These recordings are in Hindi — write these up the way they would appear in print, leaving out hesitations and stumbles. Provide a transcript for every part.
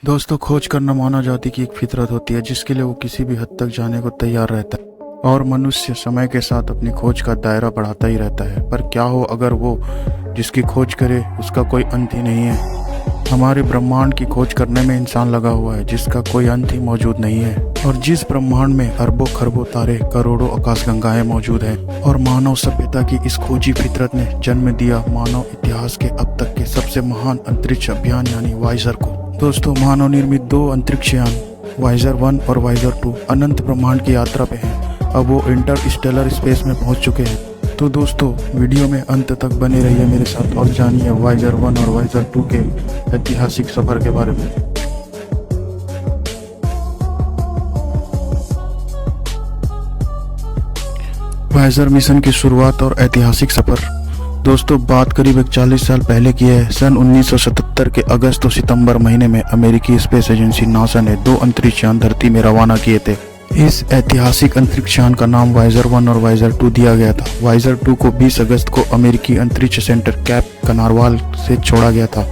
दोस्तों, खोज करना मानव जाति की एक फितरत होती है जिसके लिए वो किसी भी हद तक जाने को तैयार रहता है और मनुष्य समय के साथ अपनी खोज का दायरा बढ़ाता ही रहता है। पर क्या हो अगर वो जिसकी खोज करे उसका कोई अंत ही नहीं है। हमारे ब्रह्मांड की खोज करने में इंसान लगा हुआ है जिसका कोई अंत ही मौजूद नहीं है, और जिस ब्रह्मांड में अरबों खरबों तारे करोड़ों आकाशगंगाएं मौजूद हैं, और मानव सभ्यता की इस खोजी फितरत ने जन्म दिया मानव इतिहास के अब तक के सबसे महान अंतरिक्ष अभियान यानी वाइजर को। दोस्तों, मानव निर्मित 2 अंतरिक्ष यान वाइजर 1 और वाइजर 2 अनंत ब्रह्मांड की यात्रा पे हैं। अब वो इंटरस्टेलर स्पेस में पहुंच चुके हैं। तो दोस्तों, वीडियो में अंत तक बने रहिए मेरे साथ और जानिए वाइजर 1 और वाइजर 2 के ऐतिहासिक सफर के बारे में। वाइजर मिशन की शुरुआत और ऐतिहासिक सफर। दोस्तों, बात करीब 41 साल पहले की है। सन 1977 के अगस्त और सितंबर महीने में अमेरिकी स्पेस एजेंसी नासा ने 2 अंतरिक्ष यान धरती में रवाना किए थे। इस ऐतिहासिक अंतरिक्ष यान का नाम वाइजर 1 और वाइजर 2 दिया गया था। वाइजर 2 को 20 अगस्त को अमेरिकी अंतरिक्ष सेंटर कैप कनारवाल से छोड़ा गया था।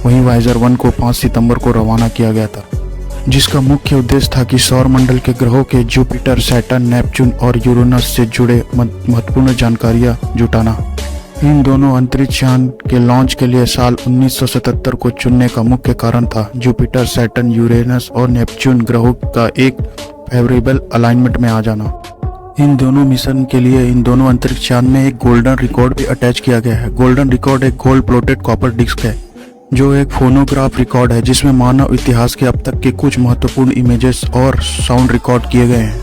वहीं वाइजर 1 को 5 सितंबर को रवाना किया गया था, जिसका मुख्य उद्देश्य था कि सौरमंडल के ग्रहों के जुपिटर, सैटर्न, नेपच्यून और यूरेनस से जुड़े महत्वपूर्ण जानकारियां जुटाना। इन दोनों अंतरिक्ष यान के लॉन्च के लिए साल 1977 को चुनने का मुख्य कारण था जुपिटर, सैटर्न, यूरेनस और नेपच्यून ग्रहों का एक फेवरेबल अलाइनमेंट में आ जाना। इन दोनों मिशन के लिए इन दोनों अंतरिक्ष यान में एक गोल्डन रिकॉर्ड भी अटैच किया गया है। गोल्डन रिकॉर्ड एक गोल्ड प्लेटेड कॉपर डिस्क है जो एक फोनोग्राफ रिकॉर्ड है जिसमें मानव इतिहास के अब तक के कुछ महत्वपूर्ण इमेजेस और साउंड रिकॉर्ड किए गए हैं।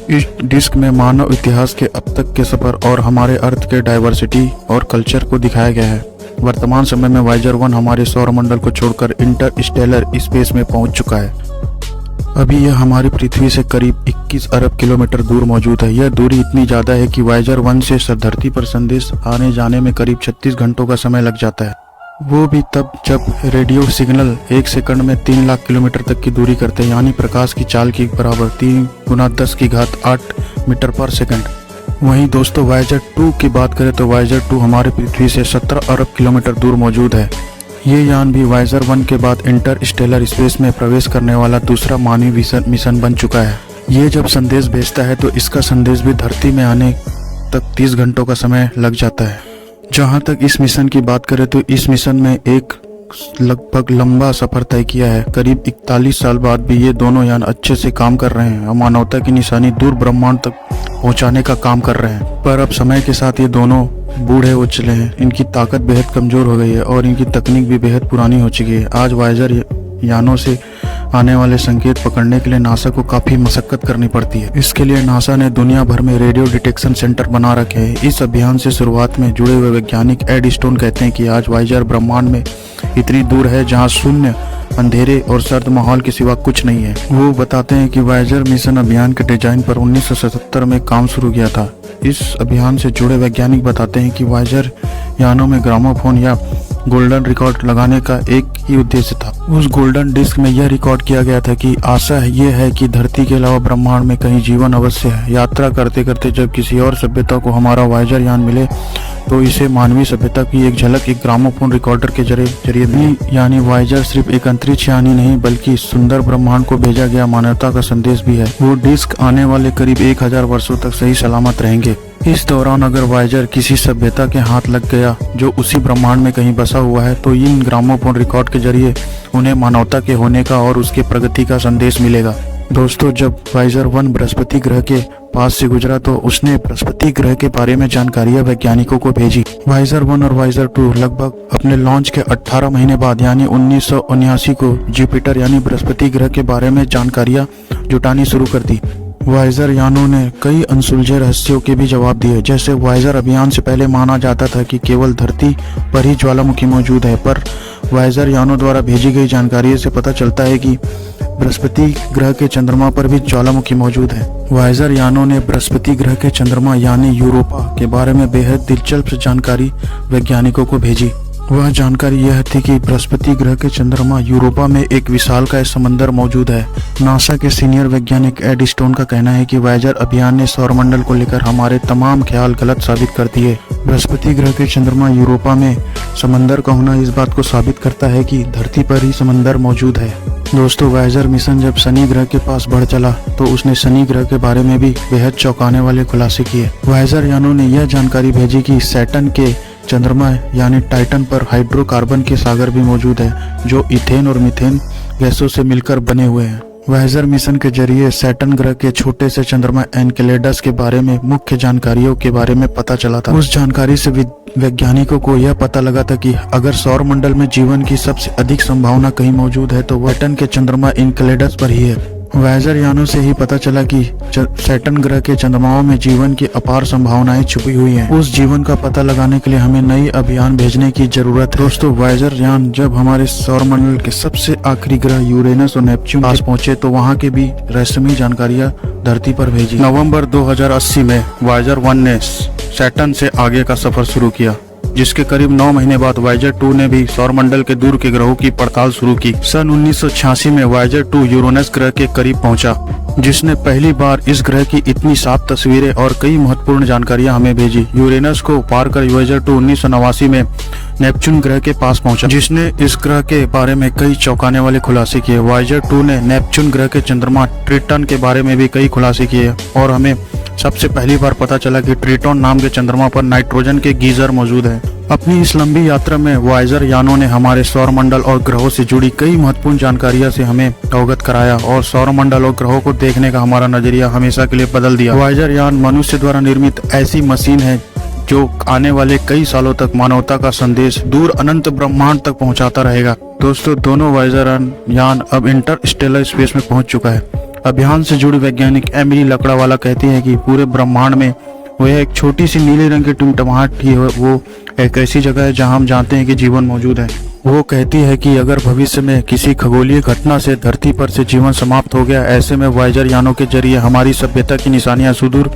इस डिस्क में मानव इतिहास के अब तक के सफर और हमारे अर्थ के डाइवर्सिटी और कल्चर को दिखाया गया है। वर्तमान समय में वाइजर 1 हमारे सौरमंडल को छोड़कर इंटरस्टेलर स्पेस में पहुंच चुका है। अभी यह हमारी पृथ्वी से करीब 21 अरब किलोमीटर दूर मौजूद है। यह दूरी इतनी ज़्यादा है कि वाइजर 1 से धरती पर संदेश आने जाने में करीब 36 घंटों का समय लग जाता है, वो भी तब जब रेडियो सिग्नल 1 सेकंड में 3 लाख किलोमीटर तक की दूरी करते हैं, यानी प्रकाश की चाल की बराबर 3 × 10⁸ मीटर पर सेकंड। वहीं दोस्तों, वाइजर 2 की बात करें तो वाइजर 2 हमारे पृथ्वी से 17 अरब किलोमीटर दूर मौजूद है। ये यान भी वाइजर 1 के बाद इंटरस्टेलर स्पेस में प्रवेश करने वाला दूसरा मानवीय मिशन बन चुका है। ये जब संदेश भेजता है तो इसका संदेश भी धरती में आने तक 30 घंटों का समय लग जाता है। जहाँ तक इस मिशन की बात करें तो इस मिशन में एक लगभग लंबा सफर तय किया है। करीब 41 साल बाद भी ये दोनों यान अच्छे से काम कर रहे हैं और मानवता की निशानी दूर ब्रह्मांड तक पहुंचाने का काम कर रहे हैं। पर अब समय के साथ ये दोनों बूढ़े हो चले हैं, इनकी ताकत बेहद कमजोर हो गई है और इनकी तकनीक भी बेहद पुरानी हो चुकी है। आज वाइजर यानों से आने वाले संकेत पकड़ने के लिए नासा को काफी मशक्कत करनी पड़ती है। इसके लिए नासा ने दुनिया भर में रेडियो डिटेक्शन सेंटर बना रखे हैं। इस अभियान से शुरुआत में जुड़े हुए वैज्ञानिक एड स्टोन कहते हैं कि आज वाइजर ब्रह्मांड में इतनी दूर है जहां शून्य, अंधेरे और सर्द माहौल के सिवा कुछ नहीं है। वो बताते हैं कि वाइजर मिशन अभियान के डिजाइन पर 1977 में काम शुरू किया था। इस अभियान से जुड़े वैज्ञानिक बताते हैं कि वाइजर यानों में ग्रामोफोन या गोल्डन रिकॉर्ड लगाने का एक ही उद्देश्य था। उस गोल्डन डिस्क में यह रिकॉर्ड किया गया था कि आशा ये है कि धरती के अलावा ब्रह्मांड में कहीं जीवन अवश्य है। यात्रा करते करते जब किसी और सभ्यता को हमारा वाइजर यान मिले तो इसे मानवीय सभ्यता की एक झलक एक ग्रामोफोन रिकॉर्डर के जरिए भी, यानी वाइजर सिर्फ एक अंतरिक्ष यान ही नहीं बल्कि सुंदर ब्रह्मांड को भेजा गया मानवता का संदेश भी है। वो डिस्क आने वाले करीब 1000 वर्षों तक सही सलामत रहेंगे। इस दौरान अगर वाइजर किसी सभ्यता के हाथ लग गया जो उसी ब्रह्मांड में कहीं बसा हुआ है तो इन ग्रामोफोन रिकॉर्ड के जरिए उन्हें मानवता के होने का और उसके प्रगति का संदेश मिलेगा। दोस्तों, जब वाइजर 1 बृहस्पति ग्रह के पास से गुजरा तो उसने बृहस्पति ग्रह के बारे में जानकारियां वैज्ञानिकों को भेजी। वाइजर 1 और वाइजर 2 लगभग अपने लॉन्च के 18 महीने बाद यानी 1979 को जुपिटर यानी बृहस्पति ग्रह के बारे में जानकारियां जुटानी शुरू कर दी। वाइजर यानों ने कई अनसुलझे रहस्यों के भी जवाब दिए। जैसे वाइजर अभियान से पहले माना जाता था कि केवल धरती पर ही ज्वालामुखी मौजूद है, पर वाइजर यानों द्वारा भेजी गई जानकारी से पता चलता है कि बृहस्पति ग्रह के चंद्रमा पर भी ज्वालामुखी मौजूद है। वाइजर यानों ने बृहस्पति ग्रह के चंद्रमा यानी यूरोपा के बारे में बेहद दिलचस्प जानकारी वैज्ञानिकों को भेजी। वह जानकारी यह थी कि बृहस्पति ग्रह के चंद्रमा यूरोपा में एक विशालकाय समंदर मौजूद है। नासा के सीनियर वैज्ञानिक एड स्टोन का कहना है कि वाइजर अभियान ने सौरमंडल को लेकर हमारे तमाम ख्याल गलत साबित कर दिए। बृहस्पति ग्रह के चंद्रमा यूरोपा में समंदर का होना इस बात को साबित करता है कि धरती पर ही समंदर मौजूद है। दोस्तों वायेजर मिशन जब शनि ग्रह के पास बढ़ चला तो उसने शनि ग्रह के बारे में भी बेहद चौंकाने वाले खुलासे किए। वायेजर यानों ने यह जानकारी भेजी कि सैटर्न के चंद्रमा यानी टाइटन पर हाइड्रोकार्बन के सागर भी मौजूद है जो इथेन और मीथेन गैसों से मिलकर बने हुए हैं। वायेजर मिशन के जरिए सैटर्न ग्रह के छोटे से चंद्रमा एनकेलेडस के बारे में मुख्य जानकारियों के बारे में पता चला था। उस जानकारी से वैज्ञानिकों को यह पता लगा था कि अगर सौर मंडल में जीवन की सबसे अधिक संभावना कहीं मौजूद है तो सैटर्न के चंद्रमा एनकेलेडस पर ही है। वायेजर यानों से ही पता चला कि सैटर्न ग्रह के चंद्रमाओं में जीवन की अपार संभावनाएं छुपी हुई हैं। उस जीवन का पता लगाने के लिए हमें नई अभियान भेजने की जरूरत है। दोस्तों वायेजर यान जब हमारे सौरमंडल के सबसे आखिरी ग्रह यूरेनस और नेपच्यून पास पहुंचे तो वहां की भी रहस्यमयी जानकारियां धरती पर भेजी। नवंबर 2080 में वायेजर 1 ने सैटर्न से आगे का सफर शुरू किया, जिसके करीब 9 महीने बाद वायेजर 2 ने भी सौरमंडल के दूर के ग्रहों की पड़ताल शुरू की। सन 1986 में वायेजर 2 यूरेनस ग्रह के करीब पहुंचा, जिसने पहली बार इस ग्रह की इतनी साफ तस्वीरें और कई महत्वपूर्ण जानकारियां हमें भेजी। यूरेनस को पार कर वायेजर 2 1989 में नेपच्यून ग्रह के पास पहुंचा, जिसने इस ग्रह के बारे में कई चौंकाने वाले खुलासे किए। वायेजर 2 ने नेपच्यून ग्रह के चंद्रमा ट्रिटन के बारे में भी कई खुलासे किए और हमें सबसे पहली बार पता चला कि ट्रिटन नाम के चंद्रमा पर नाइट्रोजन के गीजर मौजूद है। अपनी इस लंबी यात्रा में वायेजर यानों ने हमारे सौरमंडल और ग्रहों से जुड़ी कई महत्वपूर्ण जानकारियां से हमें अवगत कराया और सौरमंडल और ग्रहों को देखने का हमारा नजरिया हमेशा के लिए बदल दिया। वायेजर यान मनुष्य द्वारा निर्मित ऐसी मशीन है जो आने वाले कई सालों तक मानवता का संदेश दूर अनंत ब्रह्मांड तक पहुंचाता रहेगा। दोस्तों दोनों वायेजर यान अब इंटरस्टेलर स्पेस में पहुंच चुका है। अभियान से जुड़ी वैज्ञानिक एमिली लकड़ावाला कहती है कि पूरे ब्रह्मांड में वह एक छोटी सी नीले रंग की टिमटिमाहट ही वो एक ऐसी जगह है जहां हम जानते हैं कि जीवन मौजूद है। वो कहती है कि अगर भविष्य में किसी खगोलीय घटना से धरती पर से जीवन समाप्त हो गया, ऐसे में वायेजर यानों के जरिए हमारी सभ्यता की निशानियां सुदूर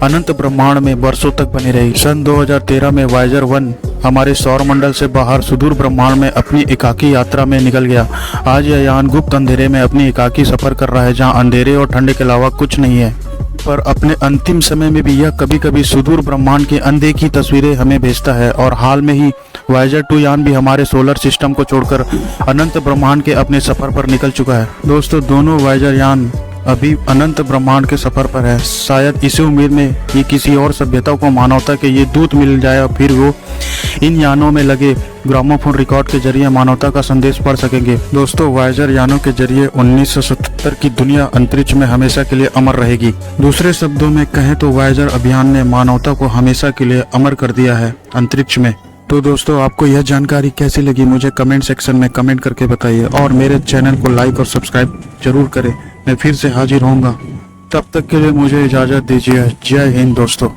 अनंत ब्रह्मांड में बरसों तक बनी रही। सन 2013 में वायेजर 1 हमारे सौरमंडल से बाहर सुदूर ब्रह्मांड में अपनी एकाकी यात्रा में निकल गया। आज यह यान गुप्त अंधेरे में अपनी एकाकी सफर कर रहा है, जहाँ अंधेरे और ठंडे के अलावा कुछ नहीं है, पर अपने अंतिम समय में भी यह कभी कभी सुदूर ब्रह्मांड की अनदेखी तस्वीरें हमें भेजता है। और हाल में ही वायेजर 2 यान भी हमारे सोलर सिस्टम को छोड़कर अनंत ब्रह्मांड के अपने सफर पर निकल चुका है। दोस्तों दोनों वायेजर यान अभी अनंत ब्रह्मांड के सफर पर है। शायद इसी उम्मीद में कि किसी और सभ्यता को मानवता के ये दूत मिल जाए और फिर वो इन यानों में लगे ग्रामोफोन रिकॉर्ड के जरिए मानवता का संदेश पढ़ सकेंगे। दोस्तों वायेजर यानों के जरिए 1977 की दुनिया अंतरिक्ष में हमेशा के लिए अमर रहेगी। दूसरे शब्दों में कहें तो वायेजर अभियान ने मानवता को हमेशा के लिए अमर कर दिया है अंतरिक्ष में। तो दोस्तों आपको यह जानकारी कैसी लगी मुझे कमेंट सेक्शन में कमेंट करके बताइए और मेरे चैनल को लाइक और सब्सक्राइब जरूर करें। मैं फिर से हाजिर होऊंगा, तब तक के लिए मुझे इजाजत दीजिए। जय हिंद दोस्तों।